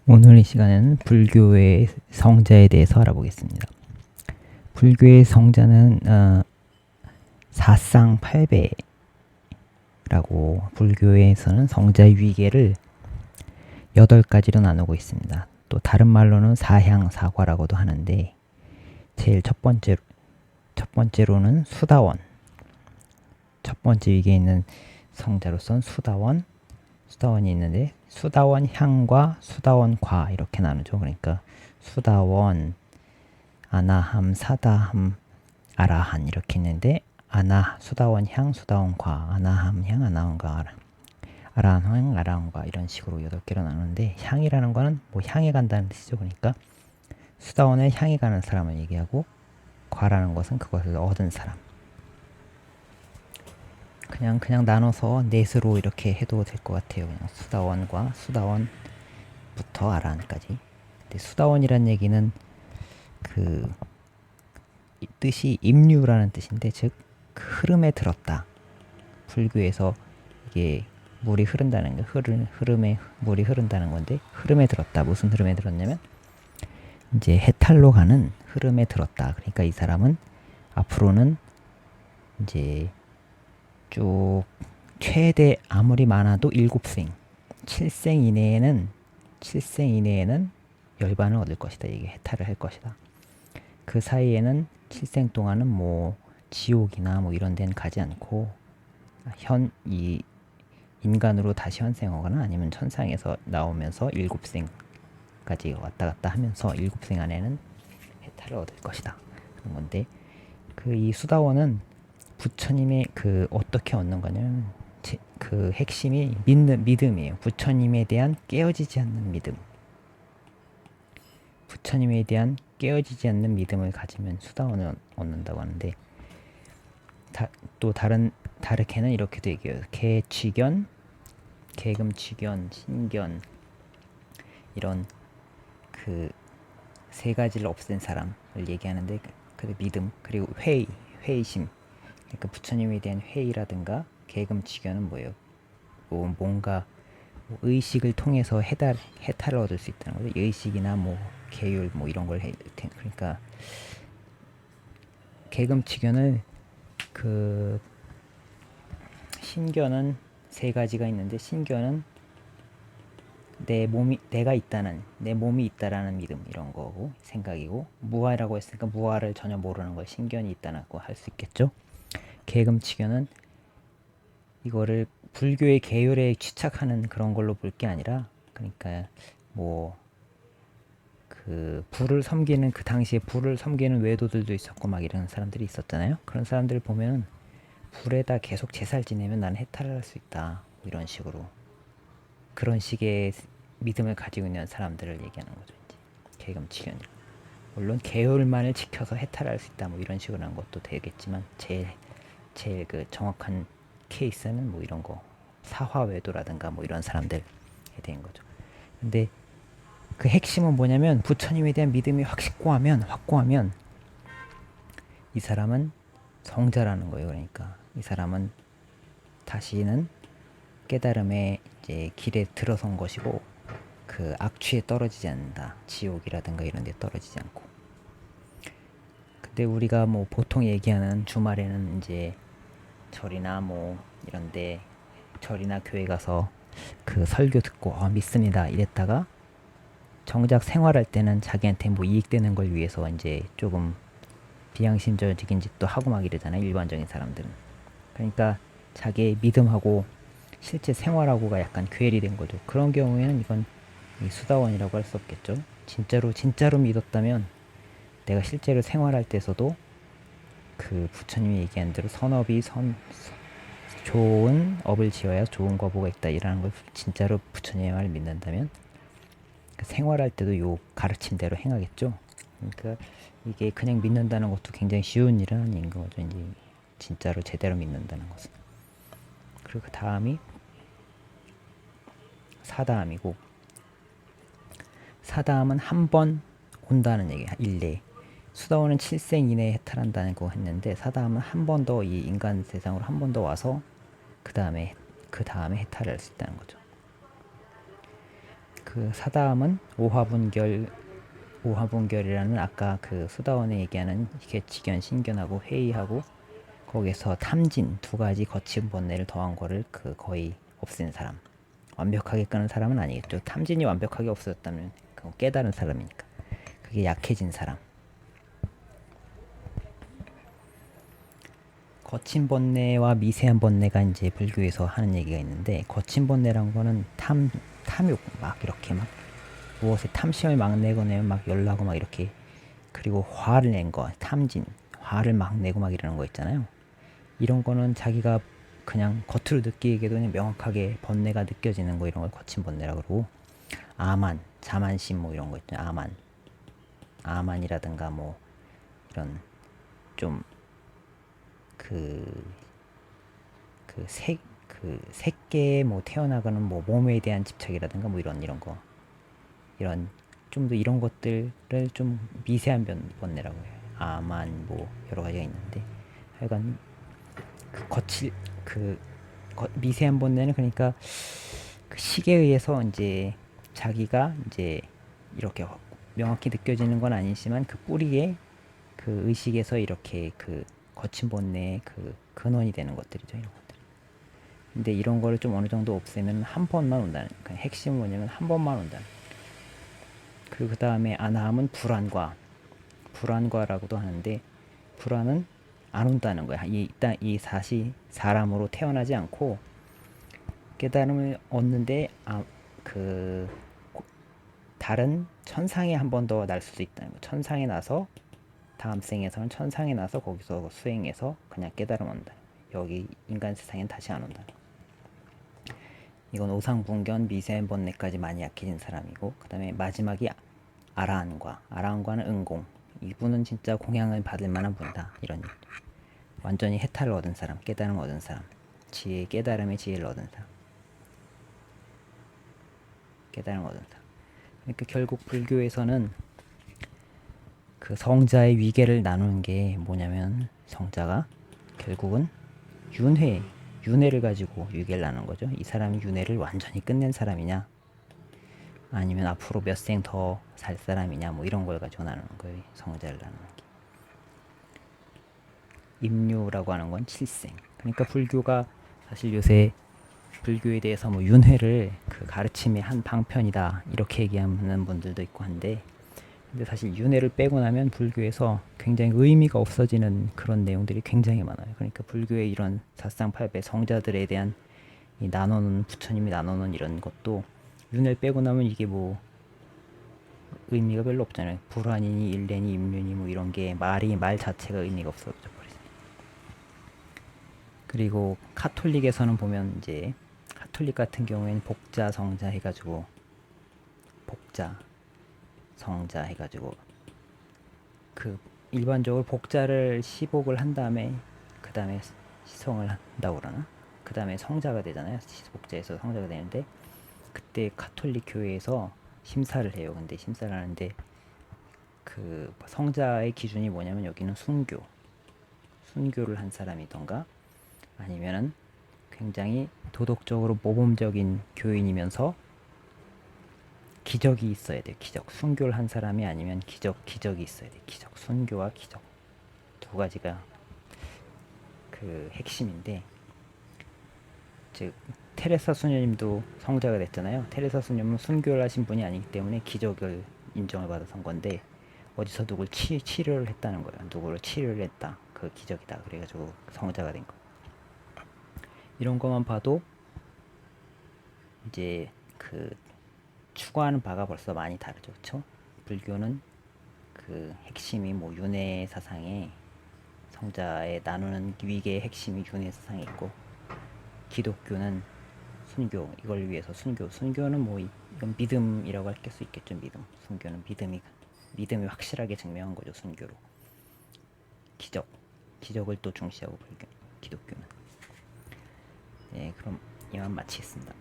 오늘 이 시간에는 불교의 성자에 대해서 알아보겠습니다. 불교의 성자는 사상팔배라고, 불교에서는 성자 위계를 8가지로 나누고 있습니다. 또 다른 말로는 사향사과라고도 하는데, 제일 첫 번째로는 수다원, 첫 번째 위계에 있는 성자로서는 수다원이 있는데, 수다원 향과 수다원 과 이렇게 나누죠. 그러니까 수다원, 아나함, 사다함, 아라한 이렇게 있는데, 수다원 향, 수다원 과, 아나함 향, 아나함 과, 아라한 향, 아라한 과 이런 식으로 8개로 나누는데, 향이라는 거는 뭐 향해 간다는 뜻이죠. 그러니까 수다원에 향해 가는 사람을 얘기하고, 과라는 것은 그것을 얻은 사람. 그냥 나눠서 넷으로 이렇게 해도 될 것 같아요. 그냥 수다원과 수다원부터 아라한까지. 근데 수다원이란 얘기는 그 뜻이 임류라는 뜻인데, 즉 그 흐름에 들었다. 불교에서 이게 물이 흐른다는 거, 흐름에 물이 흐른다는 건데, 흐름에 들었다. 무슨 흐름에 들었냐면 이제 해탈로 가는 흐름에 들었다. 그러니까 이 사람은 앞으로는 이제 쭉 최대 아무리 많아도 7생, 7생 이내에는 열반을 얻을 것이다. 이게 해탈을 할 것이다. 그 사이에는 7생 동안은 뭐 지옥이나 뭐 이런 데는 가지 않고 이 인간으로 다시 현생하거나 아니면 천상에서 나오면서 7생까지 왔다 갔다 하면서 7생 안에는 해탈을 얻을 것이다. 그런 건데, 그 이 수다원은 부처님의 그 어떻게 얻는 거냐면, 그 핵심이 믿음이에요. 부처님에 대한 깨어지지 않는 믿음. 부처님에 대한 깨어지지 않는 믿음을 가지면 수다원을 얻는다고 하는데, 또 다르게는 이렇게도 얘기해요. 개취견, 개금취견, 신견, 이런 그 세 가지를 없앤 사람을 얘기하는데, 그 믿음, 그리고 회의심. 그러니까 부처님에 대한 회의라든가 개금취견은 뭐예요? 뭔가 의식을 통해서 해탈을 얻을 수 있다는 거죠. 의식이나 뭐 계율 뭐 이런 걸 그러니까 개금취견을 그 신견은 3가지가 있는데, 신견은 내 몸이 있다라는 믿음, 이런 거고 생각이고, 무아라고 했으니까 무아를 전혀 모르는 걸 신견이 있다고 할 수 있겠죠. 개금취견은 이거를 불교의 계율에 취착하는 그런 걸로 볼 게 아니라, 그러니까 뭐 그 그 당시에 불을 섬기는 외도들도 있었고 막 이런 사람들이 있었잖아요. 그런 사람들을 보면 불에다 계속 제사를 지내면 나는 해탈을 할 수 있다, 뭐 이런 식으로, 그런 식의 믿음을 가지고 있는 사람들을 얘기하는 거죠. 이제 개금취견. 물론 계율만을 지켜서 해탈할 수 있다, 뭐 이런 식으로 하는 것도 되겠지만, 제일 그 정확한 케이스는 뭐 이런 거, 사화외도라든가 뭐 이런 사람들에 대한 거죠. 근데 그 핵심은 뭐냐면, 부처님에 대한 믿음이 확고하면 이 사람은 성자라는 거예요. 그러니까 이 사람은 다시는 깨달음의 이제 길에 들어선 것이고, 그 악취에 떨어지지 않는다. 지옥이라든가 이런 데 떨어지지 않고. 근데 우리가 뭐 보통 얘기하는 주말에는 이제 절이나 뭐 이런데, 절이나 교회 가서 그 설교 듣고 믿습니다 이랬다가 정작 생활할 때는 자기한테 뭐 이익되는 걸 위해서 이제 조금 비양심적인 짓도 하고 막 이러잖아요, 일반적인 사람들은. 그러니까 자기의 믿음하고 실제 생활하고가 약간 괴리 된 거죠. 그런 경우에는 이건 수다원이라고 할 수 없겠죠. 진짜로 믿었다면 내가 실제로 생활할 때서도 그 부처님이 얘기한 대로 좋은 업을 지어야 좋은 거보가 있다, 이라는 걸 진짜로 부처님의 말을 믿는다면 그 생활할 때도 요 가르침대로 행하겠죠. 그러니까 이게 그냥 믿는다는 것도 굉장히 쉬운 일은 아닌 거죠. 이제 진짜로 제대로 믿는다는 것은. 그리고 그 다음이 사다함이고, 사다함은 한 번 온다는 얘기야. 일례. 수다원은 7생 이내에 해탈한다는 거 했는데, 사다함은 한 번 더 이 인간 세상으로 한 번 더 와서 그 다음에 해탈을 할 수 있다는 거죠. 그 사다음은 오화분결이라는 아까 그 수다원에 얘기하는 개치견, 신견하고 회의하고 거기서 탐진 두 가지 거친 번뇌를 더한 거를 그 거의 없앤 사람. 완벽하게 끄는 사람은 아니겠죠. 탐진이 완벽하게 없어졌다면 그건 깨달은 사람이니까. 그게 약해진 사람. 거친 번뇌와 미세한 번뇌가 이제 불교에서 하는 얘기가 있는데, 거친 번뇌란 거는 탐욕 막 이렇게 막 무엇에 탐심을 막 내고 막 열나고 막 이렇게, 그리고 화를 낸 거, 탐진, 화를 막 내고 막 이러는 거 있잖아요. 이런 거는 자기가 그냥 겉으로 느끼기에도 그냥 명확하게 번뇌가 느껴지는 거, 이런 걸 거친 번뇌라고 그러고, 아만, 자만심 뭐 이런 거 있잖아요. 아만이라든가 뭐 이런 좀 새끼에 뭐 태어나가는 뭐 몸에 대한 집착이라든가 뭐 이런 거, 이런 좀 더 이런 것들을 좀 미세한 번뇌라고 해요. 아만 뭐 여러 가지가 있는데, 하여간 그 미세한 번뇌는 그러니까 그 식에 의해서 이제 자기가 이제 이렇게 명확히 느껴지는 건 아니지만 그 뿌리에 그 의식에서 이렇게 그 거친 번뇌의 그 근원이 되는 것들이죠, 이런 것들. 근데 이런 거를 좀 어느 정도 없애면 한 번만 온다는, 그 핵심은 뭐냐면 한 번만 온다는. 그리고 그 다음에 아나함은 불안과라고도 하는데, 불안은 안 온다는 거야. 일단 이 사람으로 태어나지 않고 깨달음을 얻는데 그 다른 천상에 한 번 더 날 수도 있다는 거. 천상에 나서 다음 생에서는 천상에 나서 거기서 수행해서 그냥 깨달음 얻는다. 여기 인간 세상엔 다시 안 온다. 이건 오상분견, 미세한 번뇌까지 많이 약해진 사람이고, 그 다음에 마지막이 아라한과는 은공. 이분은 진짜 공양을 받을 만한 분이다. 이런 완전히 해탈을 얻은 사람, 깨달음을 얻은 사람, 깨달음의 지혜를 얻은 사람, 깨달음을 얻은 사람. 그러니까 결국 불교에서는 그 성자의 위계를 나누는 게 뭐냐면, 성자가 결국은 윤회를 가지고 위계를 나누는 거죠. 이 사람이 윤회를 완전히 끝낸 사람이냐, 아니면 앞으로 몇 생 더 살 사람이냐, 뭐 이런 걸 가지고 나누는 거예요. 성자를 나누는 게. 임류라고 하는 건 7생. 그러니까 불교가 사실 요새 불교에 대해서 뭐 윤회를 그 가르침의 한 방편이다 이렇게 얘기하는 분들도 있고 한데, 근데 사실 윤회를 빼고 나면 불교에서 굉장히 의미가 없어지는 그런 내용들이 굉장히 많아요. 그러니까 불교의 이런 사상팔배 성자들에 대한 이 나눠놓은, 부처님이 나눠놓은 이런 것도 윤회를 빼고 나면 이게 뭐 의미가 별로 없잖아요. 불환이니 일례니 임륜이 뭐 이런 게 말 자체가 의미가 없어져 버리잖아요. 그리고 카톨릭에서는 보면 이제 카톨릭 같은 경우에는 복자 성자 해가지고 그 일반적으로 복자를 시복을 한 다음에 그 다음에 시성을 한다고 그러나, 그 다음에 성자가 되잖아요. 복자에서 성자가 되는데, 그때 카톨릭 교회에서 심사를 해요. 근데 심사를 하는데 그 성자의 기준이 뭐냐면, 여기는 순교를 한 사람이던가, 아니면은 굉장히 도덕적으로 모범적인 교인이면서 기적이 있어야 돼요. 순교를 한 사람이 아니면 기적이 있어야 돼요. 순교와 기적. 두 가지가 그 핵심인데, 즉 테레사 수녀님도 성자가 됐잖아요. 테레사 수녀님은 순교를 하신 분이 아니기 때문에 기적을 인정을 받아서 한 건데, 어디서 누굴 치료를 했다는 거예요. 누구를 치료를 했다. 그 기적이다. 그래가지고 성자가 된 거. 이런 것만 봐도 이제 그 추구하는 바가 벌써 많이 다르죠. 그렇죠? 불교는 그 핵심이 뭐 윤회 사상에, 성자에 나누는 위계의 핵심이 윤회 사상에 있고, 기독교는 순교, 이걸 위해서 순교는 뭐 이건 믿음이라고 할 수 있겠죠. 순교는 믿음이 확실하게 증명한 거죠. 순교로. 기적을 또 중시하고 기독교는. 네, 그럼 이만 마치겠습니다.